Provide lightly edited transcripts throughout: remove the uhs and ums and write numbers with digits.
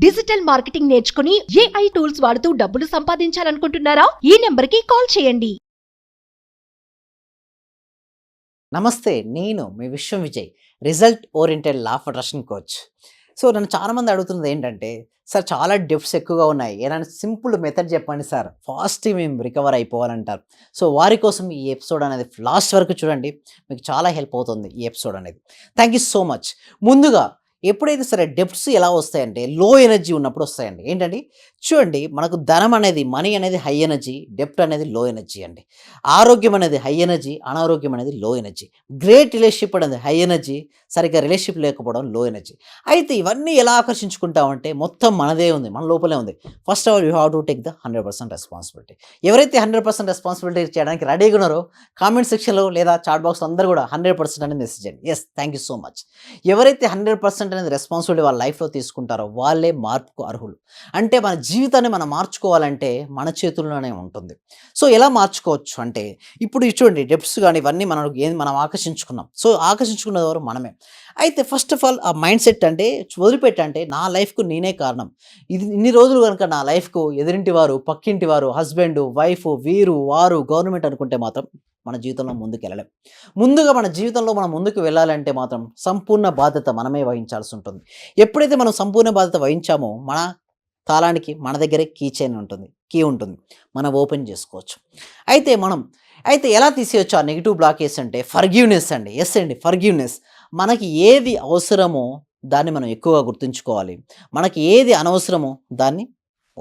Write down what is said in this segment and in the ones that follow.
Digital marketing నేర్చుకుని AI tools వాడుతూ డబ్బులు సంపాదించాలనుకుంటున్నారా? ఈ నెంబర్కి కాల్ చేయండి. నమస్తే, నేను మీ విశ్వం Vijay, result oriented law of attraction coach. So నన్ను చాలామంది అడుగుతున్నది ఏంటంటే, సార్ చాలా డెప్స్ ఎక్కువగా ఉన్నాయి, ఏదైనా సింపుల్ మెథడ్ చెప్పండి సార్, ఫాస్ట్ మేము రికవర్ అయిపోవాలంటారు. సో వారి కోసం ఈ ఎపిసోడ్ అనేది లాస్ట్ వరకు చూడండి, మీకు చాలా హెల్ప్ అవుతుంది ఈ ఎపిసోడ్ అనేది. Thank you so much. ముందుగా ఎప్పుడైతే సరే డెప్ట్స్ ఎలా వస్తాయంటే, లో ఎనర్జీ ఉన్నప్పుడు వస్తాయండి. ఏంటండి చూడండి, మనకు ధనం అనేది, మనీ అనేది హై ఎనర్జీ, డెప్ట్ అనేది లో ఎనర్జీ అండి. ఆరోగ్యం అనేది హై ఎనర్జీ, అనారోగ్యం అనేది లో ఎనర్జీ. గ్రేట్ రిలేషన్షిప్ అనేది హై ఎనర్జీ, సరిగ్గా రిలేషన్షిప్ లేకపోవడం లో ఎనర్జీ. అయితే ఇవన్నీ ఎలా ఆకర్షించుకుంటామంటే, మొత్తం మనదే ఉంది, మన లోపలే ఉంది. First of all you have to take the 100% responsibility. ఎవరైతే 100% రెస్పాన్సిబిలిటీ చేయడానికి రెడీగా ఉన్నారో కామెంట్ సెక్షన్లో లేదా చాట్ బాక్స్ అందరూ కూడా 100% అనేది మెసేజ్ చేయండి. Yes, thank you so much. ఎవరైతే 100% అనేది రెస్పాన్సిబిలిటీ వాళ్ళ లైఫ్లో తీసుకుంటారో వాళ్ళే మార్పుకు అర్హులు. అంటే మన జీవితాన్ని మనం మార్చుకోవాలంటే మన చేతుల్లోనే ఉంటుంది. సో ఎలా మార్చుకోవచ్చు అంటే, ఇప్పుడు చూడండి డెప్ట్స్ కానీ ఇవన్నీ మనం ఆకర్షించుకున్నాం. సో ఆకర్షించుకున్నది ఎవరు? మనమే. అయితే ఫస్ట్ ఆఫ్ ఆల్ ఆ మైండ్ సెట్ అంటే వదిలిపెట్టంటే, నా లైఫ్కు నేనే కారణం. ఇది ఇన్ని రోజులు కనుక నా లైఫ్కు ఎదురింటి వారు, పక్కింటి వారు, హస్బెండ్, వైఫ్, వీరు, వారు, గవర్నమెంట్ అనుకుంటే మాత్రం మన జీవితంలో ముందుకు వెళ్ళలేం. ముందుగా మన జీవితంలో మనం ముందుకు వెళ్ళాలంటే మాత్రం సంపూర్ణ బాధ్యత మనమే వహించాల్సి ఉంటుంది. ఎప్పుడైతే మనం సంపూర్ణ బాధ్యత వహించామో, మన తాళానికి మన దగ్గరే కీ ఉంటుంది, మనం ఓపెన్ చేసుకోవచ్చు. అయితే ఎలా తీసేయచ్చు ఆ నెగిటివ్ బ్లాకేజ్ అంటే, ఫర్గివ్నెస్ అండి. ఎస్ అండి, ఫర్గివ్నెస్. మనకి ఏది అవసరమో దాన్ని మనం ఎక్కువగా గుర్తుంచుకోవాలి, మనకి ఏది అనవసరమో దాన్ని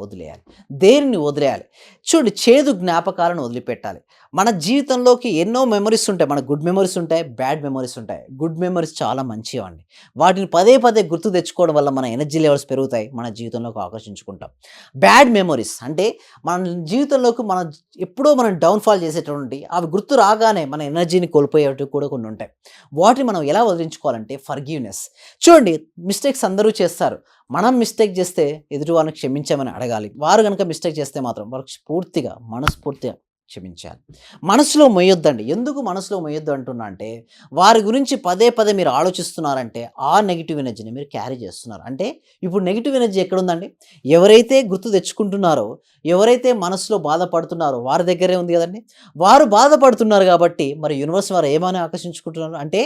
వదిలేయాలి. దేనిని వదిలేయాలి? చూడండి, చేదు జ్ఞాపకాలను వదిలిపెట్టాలి. మన జీవితంలోకి ఎన్నో మెమరీస్ ఉంటాయి. మన గుడ్ మెమరీస్ ఉంటాయి, బ్యాడ్ మెమరీస్ ఉంటాయి. గుడ్ మెమరీస్ చాలా మంచివండి. వాటిని పదే పదే గుర్తు తెచ్చుకోవడం వల్ల మన ఎనర్జీ లెవెల్స్ పెరుగుతాయి, మన జీవితంలోకి ఆకర్షించుకుంటాం. బ్యాడ్ మెమరీస్ అంటే మన జీవితంలోకి ఎప్పుడో మనం డౌన్ఫాల్ చేసేటువంటి, అవి గుర్తు రాగానే మన ఎనర్జీని కోల్పోయేవి కూడా కొన్ని ఉంటాయి. వాటిని మనం ఎలా వదిలించుకోవాలంటే ఫర్గివ్నెస్. చూడండి, మిస్టేక్స్ అందరూ చేస్తారు. మనం మిస్టేక్ చేస్తే ఎదుటి వాళ్ళని క్షమించమని అడగాలి. వారు కనుక మిస్టేక్ చేస్తే మాత్రం వారికి పూర్తిగా మనస్ఫూర్తిగా క్షమించాలి. మనసులో మొయ్యొద్దండి. ఎందుకు మనసులో మొయ్యొద్దు అంటున్నా అంటే, వారి గురించి పదే పదే మీరు ఆలోచిస్తున్నారంటే ఆ నెగిటివ్ ఎనర్జీని మీరు క్యారీ చేస్తున్నారు. అంటే ఇప్పుడు నెగిటివ్ ఎనర్జీ ఎక్కడుందండి? ఎవరైతే గుర్తు తెచ్చుకుంటున్నారో, ఎవరైతే మనసులో బాధపడుతున్నారో వారి దగ్గరే ఉంది కదండి. వారు బాధపడుతున్నారు కాబట్టి మరి యూనివర్స్ వారు ఏమని ఆకర్షించుకుంటున్నారు అంటే,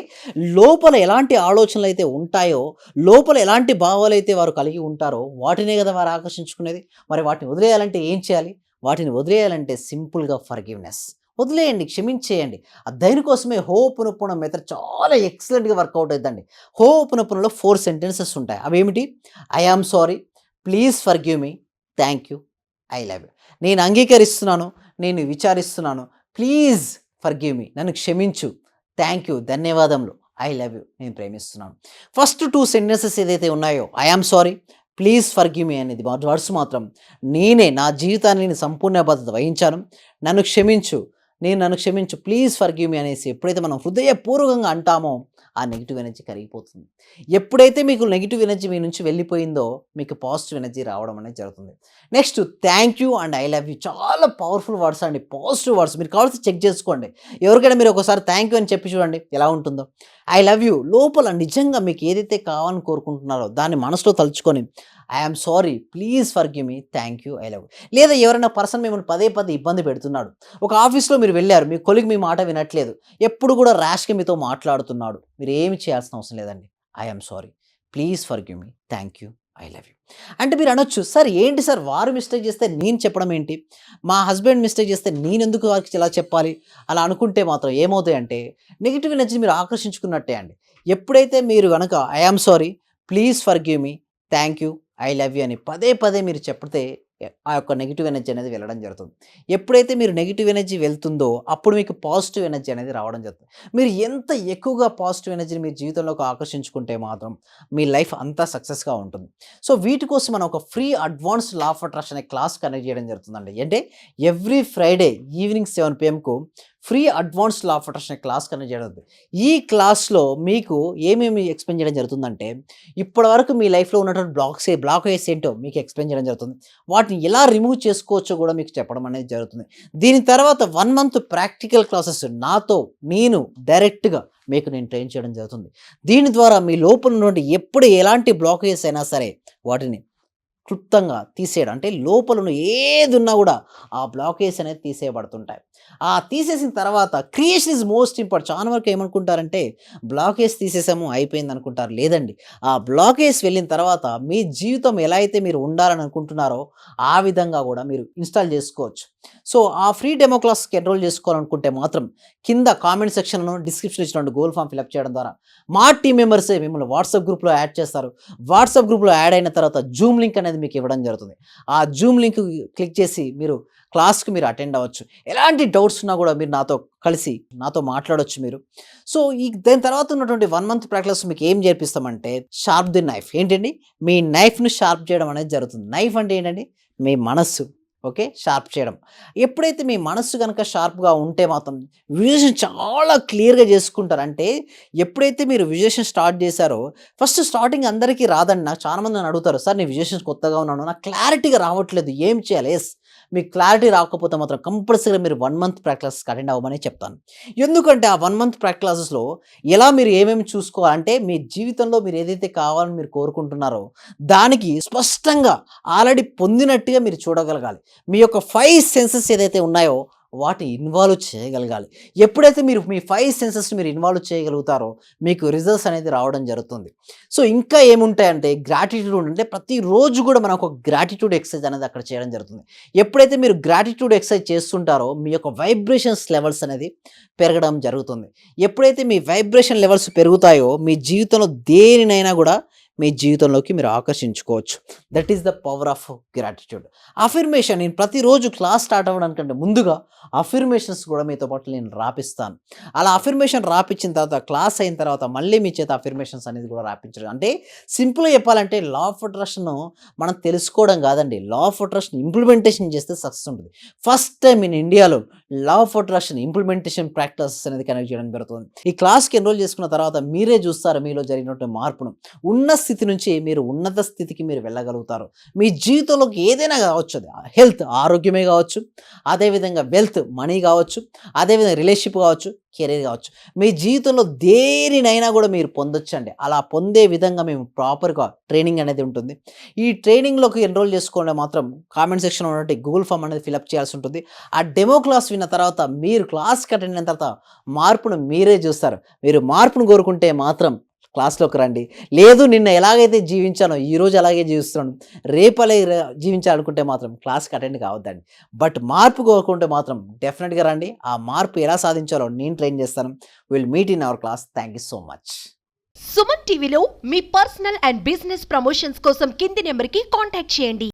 లోపల ఎలాంటి ఆలోచనలు అయితే ఉంటాయో, లోపల ఎలాంటి భావాలు అయితే వారు కలిగి ఉంటారో వాటినే కదా వారు ఆకర్షించుకునేది. మరి వాటిని వదిలేయాలంటే ఏం చేయాలి? వాటిని వదిలేయాలంటే సింపుల్గా ఫర్గివ్నెస్. వదిలేయండి, క్షమించేయండి. దేనికోసమే హోపునొప్పున మెథడ్ చాలా ఎక్సలెంట్గా వర్కౌట్ అవుతుందండి. హోపునొప్పునలో 4 సెంటెన్సెస్ ఉంటాయి. అవి ఏమిటి? I am sorry, please forgive me, thank you, I love you. నేను అంగీకరిస్తున్నాను, నేను విచారిస్తున్నాను, ప్లీజ్ ఫర్గివ్ మీ, నన్ను క్షమించు, థ్యాంక్ యూ, ధన్యవాదములు, ఐ లవ్ యూ, నేను ప్రేమిస్తున్నాను. ఫస్ట్ 2 సెంటెన్సెస్ ఏదైతే ఉన్నాయో, I am sorry, please forgive me అనేది వర్డ్స్ మాత్రం, నేనే నా జీవితాన్ని సంపూర్ణ బాధ్యత వహించాను, నన్ను క్షమించు, ప్లీజ్ ఫర్గివ్ మీ అనేసి ఎప్పుడైతే మనం హృదయపూర్వకంగా అంటామో ఆ నెగిటివ్ ఎనర్జీ కరిగిపోతుంది. ఎప్పుడైతే మీకు నెగిటివ్ ఎనర్జీ మీ నుంచి వెళ్ళిపోయిందో మీకు పాజిటివ్ ఎనర్జీ రావడం అనేది జరుగుతుంది. Next thank you and I love you, చాలా పవర్ఫుల్ వర్డ్స్ అండి, పాజిటివ్ వర్డ్స్. మీరు కావాల్సి చెక్ చేసుకోండి. ఎవరికైనా మీరు ఒకసారి థ్యాంక్ యూ అని చెప్పి చూడండి ఎలా ఉంటుందో. ఐ లవ్ యూ లోపల నిజంగా మీకు ఏదైతే కావాలని కోరుకుంటున్నారో దాన్ని మనసులో తలుచుకొని, I am sorry, please forgive me, thank you, I love you. లేదా ఎవరైనా పర్సన్ మిమ్మల్ని పదే పదే ఇబ్బంది పెడుతున్నాడు, ఒక ఆఫీస్లో మీరు వెళ్ళారు, మీ కొలీగ్ మీ మాట వినట్లేదు, ఎప్పుడు కూడా ర్యాష్గా మీతో మాట్లాడుతున్నాడు, మీరు ఏమి చేయాల్సిన అవసరం లేదండి. I am sorry, please forgive me, thank you, I love you. అంటే మీరు అనొచ్చు, సార్ ఏంటి సార్ వారు మిస్టేక్ చేస్తే నేను చెప్పడం ఏంటి, మా హస్బెండ్ మిస్టేక్ చేస్తే నేను ఎందుకు వారికి ఇలా చెప్పాలి, అలా అనుకుంటే మాత్రం ఏమవుతాయంటే నెగిటివ్ ఎనర్జీని మీరు ఆకర్షించుకున్నట్టే అండి. ఎప్పుడైతే మీరు కనుక I am sorry, please forgive me, thank you, I love you అని పదే పదే మీరు చెప్తే ఆ యొక్క నెగిటివ్ ఎనర్జీ అనేది వెళ్ళడం జరుగుతుంది. ఎప్పుడైతే మీరు నెగిటివ్ ఎనర్జీ వెళ్తుందో అప్పుడు మీకు పాజిటివ్ ఎనర్జీ అనేది రావడం జరుగుతుంది. మీరు ఎంత ఎక్కువగా పాజిటివ్ ఎనర్జీని మీ జీవితంలోకి ఆకర్షించుకుంటే మాత్రం మీ లైఫ్ అంతా సక్సెస్గా ఉంటుంది. సో వీటి కోసం మనం ఒక free advanced law of attraction అనే క్లాస్ కనెక్ట్ చేయడం జరుగుతుందండి. అంటే every Friday evening 7 PM free advanced law of attraction class connect చేయడం జరుగుతుంది. ఈ క్లాస్లో మీకు ఏమేమి ఎక్స్ప్లెయిన్ చేయడం జరుగుతుందంటే, ఇప్పటివరకు మీ లైఫ్లో ఉన్నటువంటి బ్లాకేజ్ ఏంటో మీకు ఎక్స్ప్లెయిన్ చేయడం జరుగుతుంది. వాటిని ఎలా రిమూవ్ చేసుకోవచ్చో కూడా మీకు చెప్పడం అనేది జరుగుతుంది. దీని తర్వాత 1 month ప్రాక్టికల్ క్లాసెస్ నాతో నేను డైరెక్ట్గా మీకు నేను ట్రైన్ చేయడం జరుగుతుంది. దీని ద్వారా మీ లోపల ఉన్నటువంటి ఎప్పుడు ఎలాంటి బ్లాకేజెస్ అయినా సరే వాటిని క్లుప్తంగా తీసేయడం అంటే లోపల ఉన్న ఏది ఉన్నా కూడా ఆ బ్లాకేజ్ అనేది తీసేయబడుతుంటాయి. ఆ తీసేసిన తర్వాత క్రియేషన్ ఈజ్ మోస్ట్ ఇంపార్టెంట్. చాలా వరకు ఏమనుకుంటారంటే బ్లాకేజ్ తీసేసాము అయిపోయింది అనుకుంటారు. లేదండి. ఆ బ్లాకేజ్ వెళ్ళిన తర్వాత మీ జీవితం ఎలా అయితే మీరు ఉండాలని అనుకుంటున్నారో ఆ విధంగా కూడా మీరు ఇన్‌స్టాల్ చేసుకోవచ్చు. సో, ఆ ఫ్రీ డెమో క్లాస్‌కి ఎన్రోల్ చేసుకోవాలనుకుంటే మాత్రం కింద కామెంట్ సెక్షన్‌లో డిస్క్రిప్షన్‌లో ఇచ్చినటువంటి గూగుల్ ఫార్మ్ ఫిలప్ చేయడం ద్వారా మా టీమ్ మెంబర్సే మిమ్మల్ని వాట్సాప్ గ్రూప్‌లో యాడ్ చేస్తారు. వాట్సాప్ గ్రూప్‌లో యాడ్ అయిన తర్వాత జూమ్ లింక్ అనేది మీకు ఇవ్వడం జరుగుతుంది. ఆ జూమ్ లింక్ క్లిక్ చేసి మీరు క్లాస్‌కి మీరు అటెండ్ అవ్వచ్చు. ఎలాంటి డౌట్స్ ఉన్నా కూడా మీరు నాతో కలిసి నాతో మాట్లాడొచ్చు మీరు. సో, దాని తర్వాత ఉన్నటువంటి 1 మంత్ ప్రాక్టీస్ మీకు ఏం నేర్పిస్తామంటే షార్ప్ ది నైఫ్. ఏంటండి? మీ నైఫ్‌ని షార్ప్ చేయడం అనేది జరుగుతుంది. నైఫ్ అంటే ఏంటండి? మీ మనస్సు. ఓకే. షార్ప్ చేయడం. ఎప్పుడైతే మీ మనస్సు గనక షార్ప్‌గా ఉంటే మాత్రం విజువలైజేషన్ చాలా క్లియర్‌గా చేసుకుంటారు. అంటే ఎప్పుడైతే మీరు విజువలైజేషన్ స్టార్ట్ చేశారో ఫస్ట్ స్టార్టింగ్ అందరికీ రాదండి. నాకు చాలామంది నన్ను అడుగుతారు. "సార్ నేను విజువలైజేషన్ కొత్తగా ఉన్నాను. నాకు క్లారిటీగా రావట్లేదు. ఏం చేయాలి?" యెస్. మీకు క్లారిటీ రాకపోతే మాత్రం కంపల్సరీగా మీరు 1 మంత్ ప్రాక్టీస్‌కి అటెండ్ అవ్వమని చెప్తాను. ఎందుకంటే ఆ 1 మంత్ క్లాసెస్‌లో ఎలా మీరు ఏమేమి చూసుకోవాలంటే మీ జీవితంలో మీరు ఏదైతే కావాలని మీరు కోరుకుంటున్నారో దానికి స్పష్టంగా ఆల్రెడీ పొందినట్టుగా మీరు చూడగలగాలి. మీ యొక్క 5 సెన్సెస్ ఏదైతే ఉన్నాయో వాటిని ఇన్వాల్వ్ చేయగలగాలి. ఎప్పుడైతే మీరు మీ 5 సెన్సెస్‌ని మీరు ఇన్వాల్వ్ చేయగలుగుతారో మీకు రిజల్ట్స్ అనేది రావడం జరుగుతుంది. సో, ఇంకా ఏముంటాయంటే గ్రాటిట్యూడ్ అంటే ప్రతిరోజు కూడా మనం ఒక గ్రాటిట్యూడ్ ఎక్సర్సైజ్ అనేది అక్కడ చేయడం జరుగుతుంది. ఎప్పుడైతే మీరు గ్రాటిట్యూడ్ ఎక్సర్సైజ్ చేస్తుంటారో మీ యొక్క వైబ్రేషన్స్ లెవెల్స్ అనేది పెరగడం జరుగుతుంది. ఎప్పుడైతే మీ వైబ్రేషన్ లెవెల్స్ పెరుగుతాయో మీ జీవితంలో దేనినైనా కూడా మీ జీవితంలోకి మీరు ఆకర్షించుకోవచ్చు. That is the power of gratitude. Affirmation నేను ప్రతిరోజు క్లాస్ స్టార్ట్ అవ్వడానికంటే ముందుగా అఫర్మేషన్స్ కూడా మీతో పాటు నేను రాపిస్తాను. అలా అఫర్మేషన్ రాపిచ్చిన తర్వాత క్లాస్ అయిన తర్వాత మళ్ళీ మీ చేత అఫర్మేషన్స్ అనేది కూడా రాపించడం. అంటే సింపుల్‌గా చెప్పాలంటే లా ఆఫ్ అట్రాక్షన్‌ను మనం తెలుసుకోవడం కాదండి. లా ఆఫ్ అట్రాక్షన్ ఇంప్లిమెంటేషన్ చేస్తే సక్సెస్ ఉంటుంది. ఫస్ట్ టైమ్ ఇన్ ఇండియాలో law of attraction implementation practices అనేది కనెక్ట్ చేయడం జరుగుతుంది. ఈ క్లాస్‌కి ఎన్రోల్ చేసుకున్న తర్వాత మీరే చూస్తారు మీలో జరిగినటువంటి మార్పును. ఉన్న స్థితి నుంచి మీరు ఉన్నత స్థితికి మీరు వెళ్ళగలుగుతారు. మీ జీవితంలోకి ఏదైనా కావచ్చు అది హెల్త్ ఆరోగ్యమే కావచ్చు, అదేవిధంగా వెల్త్ మనీ కావచ్చు, అదేవిధంగా రిలేషన్‌షిప్ కావచ్చు, కెరీర్ కావచ్చు. మీ జీవితంలో దేనినైనా కూడా మీరు పొందొచ్చండి. అలా పొందే విధంగా మేము ప్రాపర్‌గా ట్రైనింగ్ అనేది ఉంటుంది. ఈ ట్రైనింగ్‌లోకి ఎన్రోల్ చేసుకోవడం మాత్రం కామెంట్ సెక్షన్‌లో ఉన్నటువంటి గూగుల్ ఫార్మ్ అనేది ఫిలప్ చేయాల్సి ఉంటుంది. ఆ డెమో క్లాస్ విన్న తర్వాత మీరు క్లాస్‌కి అటెండ్ అయిన తర్వాత మార్పును మీరే చూస్తారు. మీరు మార్పును కోరుకుంటే మాత్రం క్లాస్‌లోకి రండి. లేదు నిన్న ఎలాగైతే జీవించానో ఈరోజు అలాగే జీవిస్తున్నాను. రేపు అలాగే జీవించాలనుకుంటే మాత్రం క్లాస్‌కి అటెండ్ కావద్దండి. బట్ మార్పు కోరుకుంటే మాత్రం డెఫినిట్‌గా రండి. ఆ మార్పు ఎలా సాధించాలో నేను ట్రైన్ చేస్తాను. Will meet in our class. Thank you so much. Suman టీవీలో మీ పర్సనల్ అండ్ బిజినెస్ ప్రమోషన్స్ కోసం కింది నెంబర్కి కాంటాక్ట్ చేయండి.